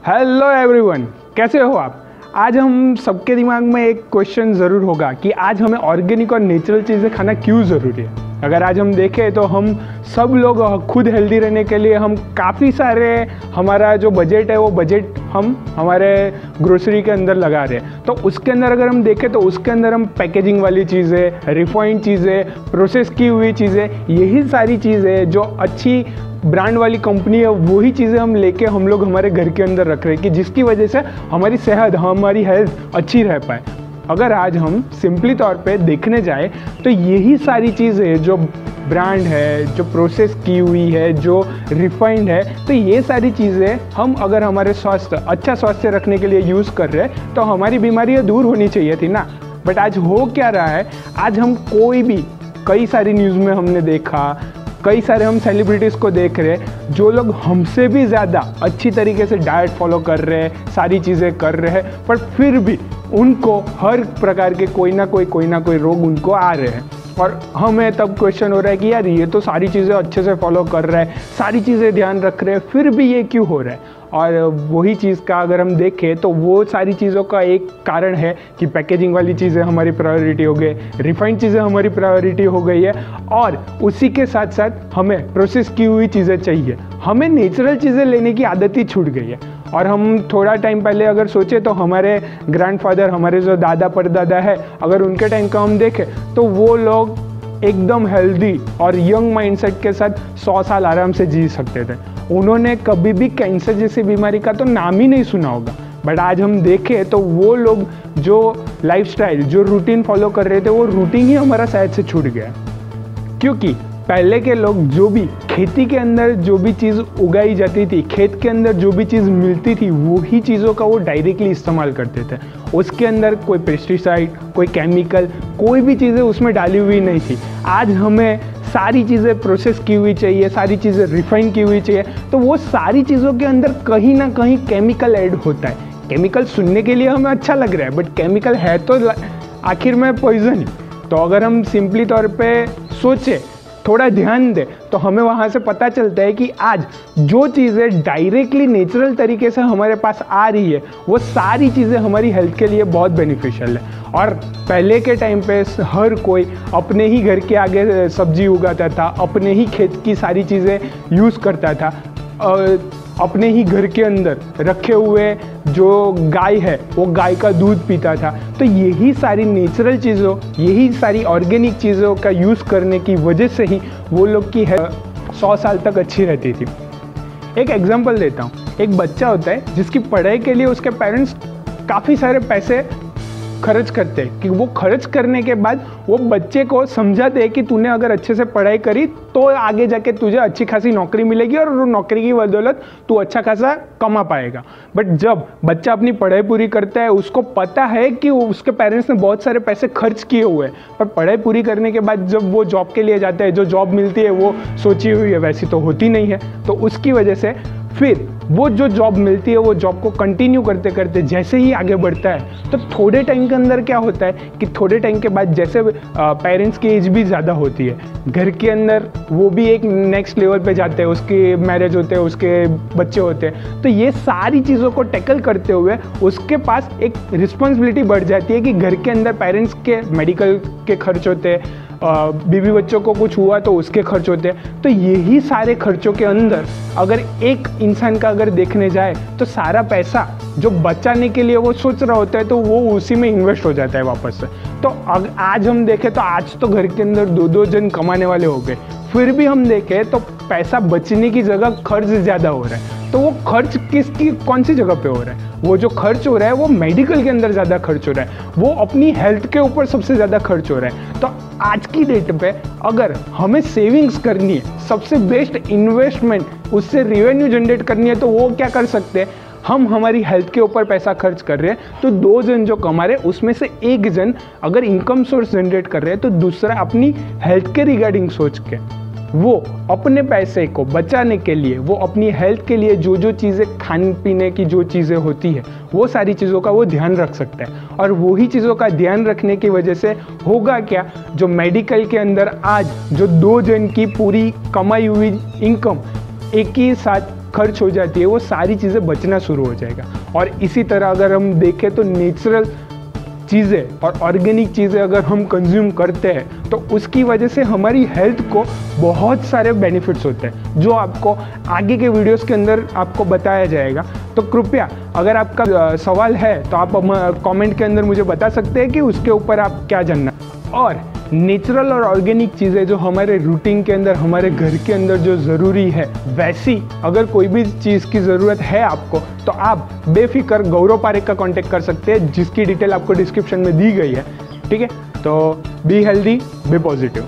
Hello everyone, कैसे हो आप। आज हम सबके दिमाग में एक क्वेश्चन ज़रूर होगा कि आज हमें ऑर्गेनिक और नेचुरल चीज़ें खाना क्यों ज़रूरी है। अगर आज हम देखें तो हम सब लोग खुद हेल्दी रहने के लिए हम काफ़ी सारे हमारा जो बजट है वो बजट हम हमारे ग्रोसरी के अंदर लगा रहे हैं। तो उसके अंदर अगर हम देखें तो उसके अंदर हम पैकेजिंग वाली चीज़ें, रिफाइंड चीज़ें, प्रोसेस की हुई चीज़ें, यही सारी चीज़ें जो अच्छी ब्रांड वाली कंपनी है वही चीज़ें हम लेके हम लोग हमारे घर के अंदर रख रहे हैं कि जिसकी वजह से हमारी सेहत, हमारी हेल्थ अच्छी रह पाए। अगर आज हम सिंपली तौर पे देखने जाए तो यही सारी चीज़ें जो ब्रांड है, जो प्रोसेस की हुई है, जो रिफाइंड है, तो ये सारी चीज़ें हम अगर हमारे अच्छा स्वास्थ्य रखने के लिए यूज़ कर रहे हैं तो हमारी बीमारियाँ दूर होनी चाहिए थी ना। बट आज हो क्या रहा है, आज हम कई सारी न्यूज़ में हमने देखा, कई सारे हम सेलिब्रिटीज़ को देख रहे हैं जो लोग हमसे भी ज़्यादा अच्छी तरीके से डाइट फॉलो कर रहे हैं, सारी चीज़ें कर रहे हैं, पर फिर भी उनको हर प्रकार के कोई ना कोई रोग उनको आ रहे हैं। और हमें तब क्वेश्चन हो रहा है कि यार ये तो सारी चीज़ें अच्छे से फॉलो कर रहे हैं, सारी चीज़ें ध्यान रख रहे हैं, फिर भी ये क्यों हो रहा है। और वही चीज़ का अगर हम देखें तो वो सारी चीज़ों का एक कारण है कि पैकेजिंग वाली चीज़ें हमारी प्रायोरिटी हो गई, रिफाइंड चीज़ें हमारी प्रायोरिटी हो गई है, और उसी के साथ साथ हमें प्रोसेस की हुई चीज़ें चाहिए। हमें नेचुरल चीज़ें लेने की आदत ही छूट गई है। और हम थोड़ा टाइम पहले अगर सोचे तो हमारे ग्रैंडफादर, हमारे जो दादा परदादा है, अगर उनके टाइम का हम देखें तो वो लोग एकदम हेल्दी और यंग माइंडसेट के साथ 100 साल आराम से जी सकते थे। उन्होंने कभी भी कैंसर जैसी बीमारी का तो नाम ही नहीं सुना होगा। बट आज हम देखें तो वो लोग जो लाइफस्टाइल, जो रूटीन फॉलो कर रहे थे, वो रूटीन ही हमारा शायद से छूट गया। क्योंकि पहले के लोग जो भी खेती के अंदर जो भी चीज़ उगाई जाती थी, खेत के अंदर जो भी चीज़ मिलती थी, वही चीज़ों का वो डायरेक्टली इस्तेमाल करते थे। उसके अंदर कोई पेस्टिसाइड, कोई केमिकल, कोई भी चीज़ें उसमें डाली हुई नहीं थी। आज हमें सारी चीज़ें प्रोसेस की हुई चाहिए, सारी चीज़ें रिफाइन की हुई चाहिए, तो वो सारी चीज़ों के अंदर कहीं ना कहीं केमिकल ऐड होता है। केमिकल सुनने के लिए हमें अच्छा लग रहा है, बट केमिकल है तो आखिर में पॉइजन ही। तो अगर हम सिंपली तौर पे सोचें, थोड़ा ध्यान दें, तो हमें वहाँ से पता चलता है कि आज जो चीज़ें डायरेक्टली नेचुरल तरीके से हमारे पास आ रही है, वो सारी चीज़ें हमारी हेल्थ के लिए बहुत बेनिफिशियल है। और पहले के टाइम पे हर कोई अपने ही घर के आगे सब्जी उगाता था, अपने ही खेत की सारी चीज़ें यूज़ करता था, अपने ही घर के अंदर रखे हुए जो गाय है वो गाय का दूध पीता था। तो यही सारी नेचुरल चीज़ों, यही सारी ऑर्गेनिक चीज़ों का यूज़ करने की वजह से ही वो लोग की 100 साल तक अच्छी रहती थी। एक एग्जांपल देता हूँ। एक बच्चा होता है जिसकी पढ़ाई के लिए उसके पेरेंट्स काफ़ी सारे पैसे खर्च करते हैं, कि वो खर्च करने के बाद वो बच्चे को समझाते हैं कि तूने अगर अच्छे से पढ़ाई करी तो आगे जाके तुझे अच्छी खासी नौकरी मिलेगी और वो नौकरी की बदौलत तू अच्छा खासा कमा पाएगा। बट जब बच्चा अपनी पढ़ाई पूरी करता है, उसको पता है कि उसके पेरेंट्स ने बहुत सारे पैसे खर्च किए हुए हैं, पर पढ़ाई पूरी करने के बाद जब वो जॉब के लिए जाता है, जो जॉब मिलती है वो सोची हुई है वैसी तो होती नहीं है। तो उसकी वजह से फिर वो जो जॉब मिलती है वो जॉब को कंटिन्यू करते करते जैसे ही आगे बढ़ता है, तो थोड़े टाइम के अंदर क्या होता है कि थोड़े टाइम के बाद जैसे पेरेंट्स की एज भी ज़्यादा होती है, घर के अंदर वो भी एक नेक्स्ट लेवल पे जाते हैं, उसके मैरिज होते हैं, उसके बच्चे होते हैं, तो ये सारी चीज़ों को टैकल करते हुए उसके पास एक रिस्पॉन्सिबिलिटी बढ़ जाती है कि घर के अंदर पेरेंट्स के मेडिकल के खर्च होते हैं, बीवी बच्चों को कुछ हुआ तो उसके खर्च होते हैं। तो यही सारे खर्चों के अंदर अगर एक इंसान का अगर देखने जाए तो सारा पैसा जो बचाने के लिए वो सोच रहा होता है तो वो उसी में इन्वेस्ट हो जाता है वापस से। तो आज हम देखें तो आज तो घर के अंदर 2-2 जन कमाने वाले हो गए, फिर भी हम देखें तो पैसा बचने की जगह खर्च ज़्यादा हो रहा है। तो वो खर्च कौन सी जगह पे हो रहा है? वो जो खर्च हो रहा है वो मेडिकल के अंदर ज़्यादा खर्च हो रहा है, वो अपनी हेल्थ के ऊपर सबसे ज़्यादा खर्च हो रहा है। तो आज की डेट पे अगर हमें सेविंग्स करनी है, सबसे बेस्ट इन्वेस्टमेंट, उससे रेवेन्यू जनरेट करनी है, तो वो क्या कर सकते हैं, हम हमारी हेल्थ के ऊपर पैसा खर्च कर रहे हैं तो 2 जन जो कमा रहे हैं उसमें से एक जन अगर इनकम सोर्स जनरेट कर रहे हैं तो दूसरा अपनी हेल्थ के रिगार्डिंग सोच के वो अपने पैसे को बचाने के लिए, वो अपनी हेल्थ के लिए जो जो चीज़ें खाने पीने की जो चीज़ें होती है वो सारी चीज़ों का वो ध्यान रख सकता है। और वही चीज़ों का ध्यान रखने की वजह से होगा क्या, जो मेडिकल के अंदर आज जो 2 जन की पूरी कमाई हुई इनकम एक ही साथ खर्च हो जाती है वो सारी चीज़ें बचना शुरू हो जाएगा। और इसी तरह अगर हम देखें तो नेचुरल चीज़ें और ऑर्गेनिक चीज़ें अगर हम कंज्यूम करते हैं तो उसकी वजह से हमारी हेल्थ को बहुत सारे बेनिफिट्स होते हैं, जो आपको आगे के वीडियोस के अंदर आपको बताया जाएगा। तो कृपया अगर आपका सवाल है तो आप कमेंट के अंदर मुझे बता सकते हैं कि उसके ऊपर आप क्या जानना। और नेचुरल और ऑर्गेनिक चीज़ें जो हमारे रूटीन के अंदर, हमारे घर के अंदर जो ज़रूरी है, वैसी अगर कोई भी चीज़ की ज़रूरत है आपको तो आप बेफिक्र गौरव पारेख का कांटेक्ट कर सकते हैं, जिसकी डिटेल आपको डिस्क्रिप्शन में दी गई है। ठीक है, तो बी हेल्दी, बी पॉजिटिव।